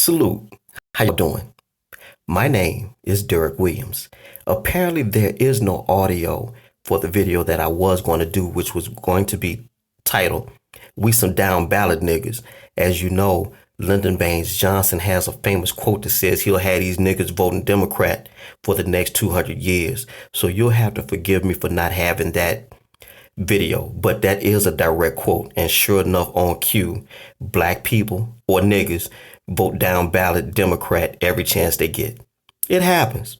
Salute. How you doing? My name is DerrickWilliams. Apparently there is no audio for the video that I was going to do, which was going to be titled, "We Some Down Ballot Niggas." As you know, Lyndon Baines Johnson has a famous quote that says he'll have these niggas voting Democrat for the next 200 years. So you'll have to forgive me for not having that video, but that is a direct quote. And sure enough, on cue, black people or niggas vote down ballot Democrat every chance they get. It happens.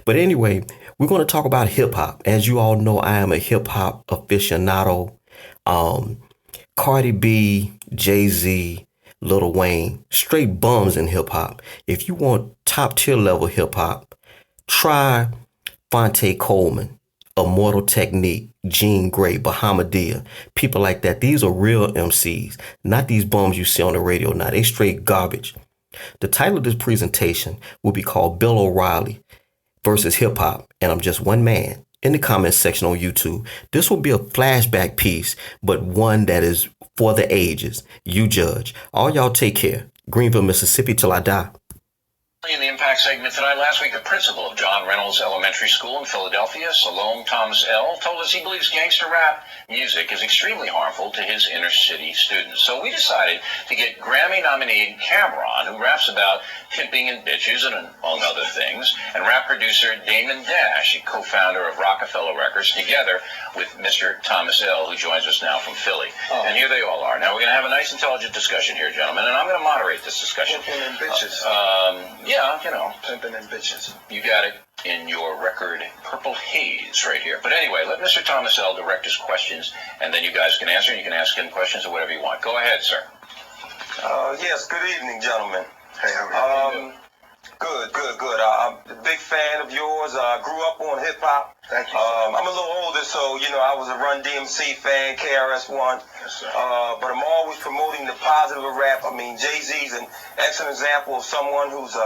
But anyway, we're going to talk about hip hop. As you all know, I am a hip hop aficionado. Cardi B, Jay-Z, Lil Wayne, straight bums in hip hop. If you want top tier level hip hop, try Fonte Coleman, Immortal Technique, Jean Grey, Bahamadia, people like that. These are real MCs, not these bums you see on the radio now. They straight garbage. The title of this presentation will be called Bill O'Reilly versus Hip Hop, and I'm just one man. In the comments section on YouTube, this will be a flashback piece, but one that is for the ages. You judge. All y'all take care. Greenville, Mississippi till I die. In the Impact segment tonight, last week, the principal of John Reynolds Elementary School in Philadelphia, Salome Thomas L., told us he believes gangster rap music is extremely harmful to his inner city students. So we decided to get Grammy nominee Cameron, who raps about pimping and bitches and among other things, and rap producer Damon Dash, a co-founder of Rockefeller Records, together with Mr. Thomas L., who joins us now from Philly. And here they all are. Now we're going to have a nice, intelligent discussion here, gentlemen, and I'm going to moderate this discussion. Pimping and bitches. Yeah, you know. Pimping and bitches. You got it in your record, Purple Haze, right here. But anyway, let Mr. Thomas L. direct his questions, and then you guys can answer, and you can ask him questions or whatever you want. Go ahead, sir. Yes, good evening, gentlemen. Hey, how are you? Good. I'm a big fan of yours. I grew up on hip-hop. Thank you. I'm a little older, so, I was a Run DMC fan, KRS-One. Yes, sir. But I'm always promoting the positive of rap. I mean, Jay-Z's an excellent example of someone who's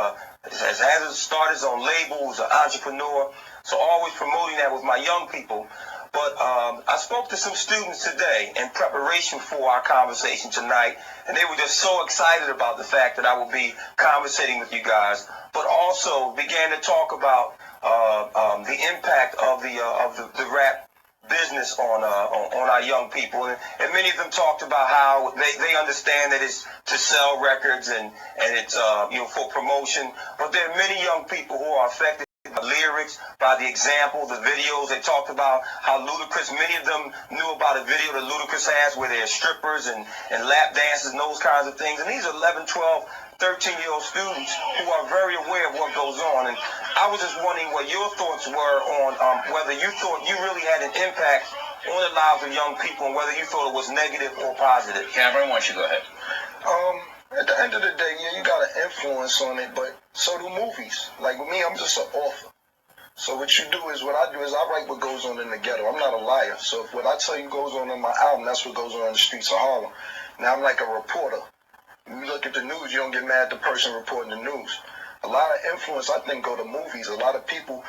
has started his own label, who's an entrepreneur. So always promoting that with my young people. But I spoke to some students today in preparation for our conversation tonight, and they were just so excited about the fact that I will be conversating with you guys, but also began to talk about the impact of the rap business on our young people, and many of them talked about how they understand that it's to sell records and it's for promotion, but there are many young people who are affected by lyrics, by the example, the videos. They talked about how Ludacris, many of them knew about a video that Ludacris has where there are strippers and lap dances and those kinds of things, and these are 11, 12, 13-year-old students who are very aware of what goes on. And I was just wondering what your thoughts were on whether you thought you really had an impact on the lives of young people and whether you thought it was negative or positive. Cameron, why don't you go ahead? At the end of the day, yeah, you got an influence on it, but so do movies. Like with me, I'm just an author. So what I do is I write what goes on in the ghetto. I'm not a liar. So if what I tell you goes on in my album, that's what goes on in the streets of Harlem. Now I'm like a reporter. When you look at the news, you don't get mad at the person reporting the news. A lot of influence, I think, go to movies. A lot of people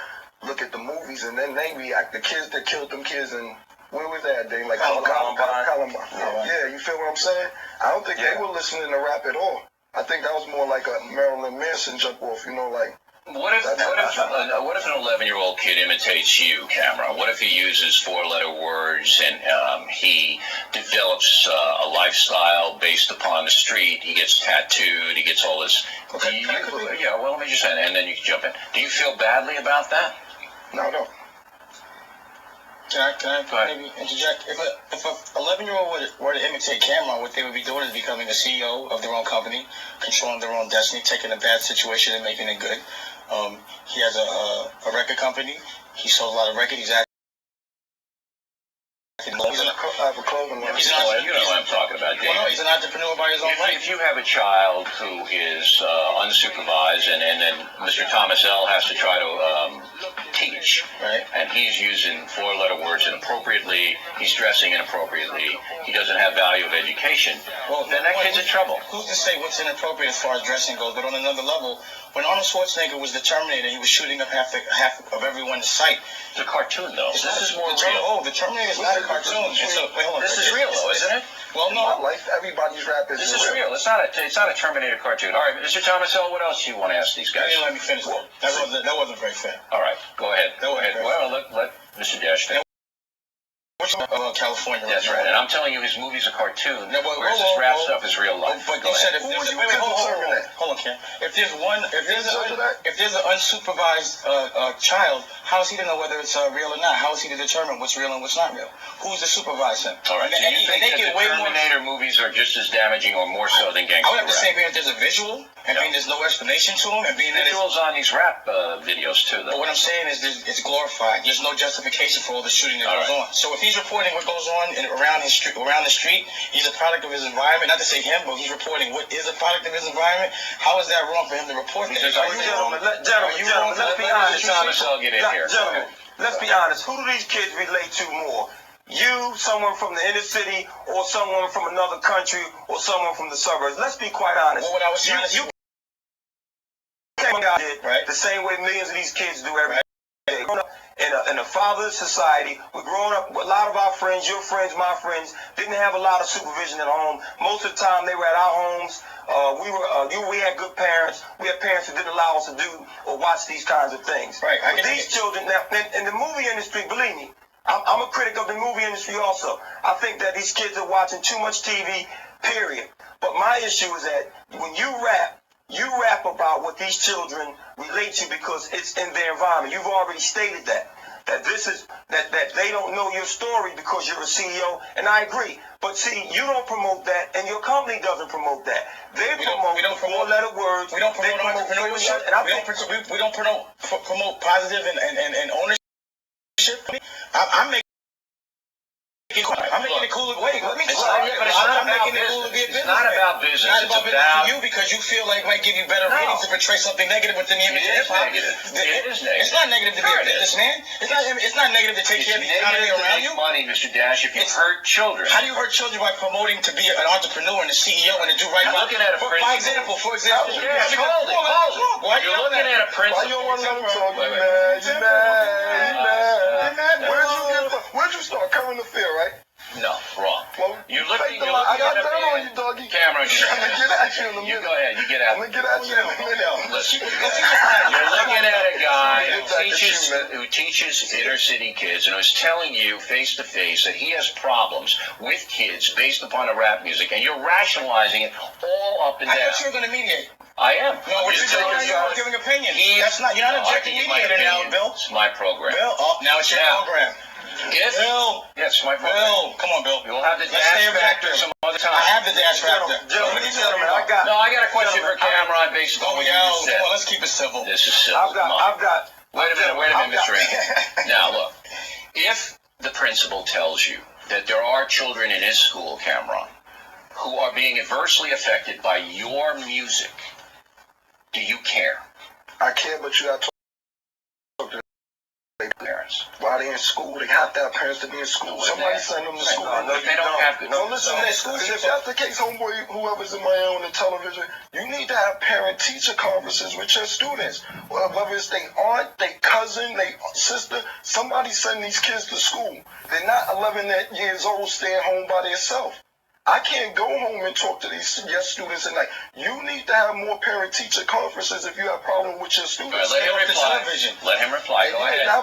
look at the movies and then they react. The kids that killed them kids and where was that? They like Columbine. Yeah, you feel what I'm saying? I don't think they were listening to rap at all. I think that was more like a Marilyn Manson jump off, like. What if an 11-year-old kid imitates you, Cameron? What if he uses four-letter words and he develops a lifestyle based upon the street? He gets tattooed. He gets all this. Okay. Let me just say, and then you can jump in. Do you feel badly about that? No. Can I maybe interject? If a 11-year-old were to imitate Cameron, what they would be doing is becoming a CEO of their own company, controlling their own destiny, taking a bad situation and making it good. He has a record company. He sells a lot of records. He's acting. I have a clothing line. You know what I'm talking about, Dave. Well, no, he's an entrepreneur by his own right. If you have a child who is unsupervised and then Mr. Thomas L. has to try to teach, right? And he's using four-letter words inappropriately, he's dressing inappropriately, he doesn't have value of education, then that kid's in trouble. Who's to say what's inappropriate as far as dressing goes? But on another level, when Arnold Schwarzenegger was the Terminator, he was shooting up half of everyone in sight. It's a cartoon, though. This is more real. The Terminator is not a cartoon. This is real, though, isn't it? Well, no. In my life, everybody's rap is This is real. It's not a Terminator cartoon. All right, Mr. Thomas L., what else do you want to ask these guys? You didn't let me finish that. That wasn't very fair. All right, go ahead. Go ahead. Well, let Mr. Dash finish. California. That's right, and I'm telling you, his movies are cartoons, whereas this rap stuff is real life. But you said if there's hold on, Ken. If there's an unsupervised child, how is he to know whether it's real or not? How is he to determine what's real and what's not real? Who's to supervise him? All right, so you think that the Terminator movies are just as damaging or more so than gangster rap? I would have to say being there's a visual, and being there's no explanation to him, and being that visuals on these rap videos too, though. But what I'm saying is it's glorified. There's no justification for all the shooting that goes on. So if he's reporting what goes on around the street, he's a product of his environment. Not to say him, but he's reporting what is a product of his environment. How is that wrong for him to report that? Gentlemen, let's be honest. Gentlemen, let's be honest. Who do these kids relate to more? You, someone from the inner city, or someone from another country, or someone from the suburbs? Let's be quite honest. Well, what I was trying to say, the same way millions of these kids do every day. Growing up in a fatherless society, we're growing up. A lot of our friends, your friends, my friends, didn't have a lot of supervision at home. Most of the time, they were at our homes. We had good parents. We had parents who didn't allow us to do or watch these kinds of things. Right. But these children, now, in the movie industry, believe me, I'm a critic of the movie industry also. I think that these kids are watching too much TV, period. But my issue is that when you rap about what these children relate to because it's in their environment. You've already stated that they don't know your story because you're a CEO, and I agree. But see, you don't promote that, and your company doesn't promote that. They promote four-letter words. We don't promote entrepreneurship. We don't promote positive and ownership. I'm making it cool. Wait, let me try. I'm making it cool to be a business. It's not about business. It's about business for you because you feel like it might give you better ratings to portray something negative within the image of hip hop. It is negative. It's not negative to be a businessman. It's not negative to take care of the economy around you. Money, Mr. Dash, if you hurt children. How do you hurt children by promoting to be an entrepreneur and a CEO and to do right by? Looking at a principle. For example. Hold it. You're looking at a principle. Why you don't want to let him talk? You mad. Where'd you start? Current affair, right? No, wrong. Well, you're looking at I got that on you, doggy. Camera. I'm going to get at you in a minute. You go ahead. You get at I'm going to get at you in a minute. Listen, you're looking at a guy who teaches inner city kids and who's telling you face to face that he has problems with kids based upon the rap music, and you're rationalizing it all up and down. I thought you were going to mediate. I am. No, what you're doing is you're giving opinion. You're not objecting mediator now, Bill. It's my program. Bill, now it's your program. Bill. Yes, my program. Bill, come on, Bill. You'll have the dash factor some other time. I have the dash factor. Gentlemen, I got a question for camera based on what you just said. Come on, let's keep it civil. This is civil. Wait a minute, Mr. Ray. Now, look, if the principal tells you that there are children in his school, Cameron, who are being adversely affected by your music, do you care? I care, but you got to talk to their parents. While they're in school, they have to have parents to be in school. Somebody send them to school. No, they don't have to. No, listen, if that's the case, homeboy, whoever's in my own on the television, you need to have parent-teacher conferences with your students. Whether it's their aunt, their cousin, their sister, somebody send these kids to school. They're not 11 years old staying home by themselves. I can't go home and talk to your students and you need to have more parent-teacher conferences if you have problems with your students. Right, let him reply. Go ahead. Let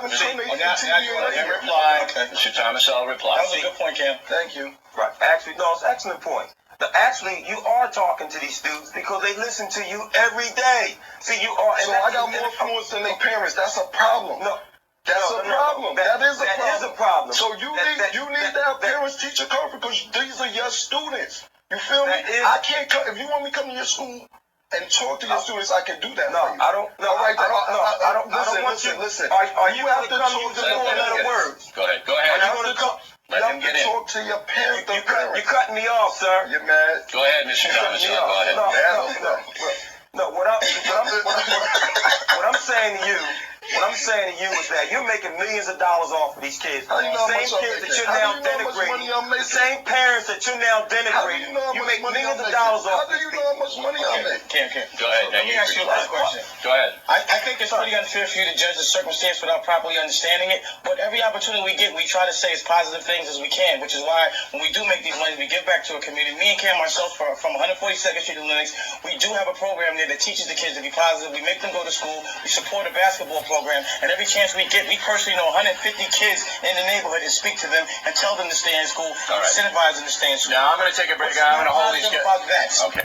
him reply. Okay. Mr. Thomas, I'll reply. That was a good point, Cam. Thank you. Right. Actually, no, it's an excellent point. Actually, you are talking to these students because they listen to you every day. See, you are. So I got more influence than their parents. That's a problem. No. That's a problem. That is a problem. So you need to have parents-teacher conference because these are your students. You feel me? I can't come if you want me to come to your school and talk to your students. I can do that. No, I don't. No, I don't. Listen. Are you have to come use the four-letter words? Go ahead. Are you going to come? Let them get in. Talk to your parents. You're cutting me off, sir. You're mad. Go ahead, Mr. Thomas. Go ahead. No. What I'm saying to you. What I'm saying to you is that you're making millions of dollars off of these kids. The same kids that you're now denigrating. The same parents that you're now denigrating. You make millions of dollars off. How do you know how much money I make. Go ahead. Let me ask you a quick question. Go ahead. I think it's pretty unfair for you to judge the circumstance without properly understanding it. But every opportunity we get, we try to say as positive things as we can, which is why when we do make these monies, we give back to a community. Me and Cam ourselves from 142nd Street to Linux, we do have a program there that teaches the kids to be positive. We make them go to school. We support a basketball program. And every chance we get, we personally know 150 kids in the neighborhood and speak to them and tell them to stay in school, incentivize them to stay in school. Now, I'm going to take a break. I'm going to hold these kids. About that? Okay.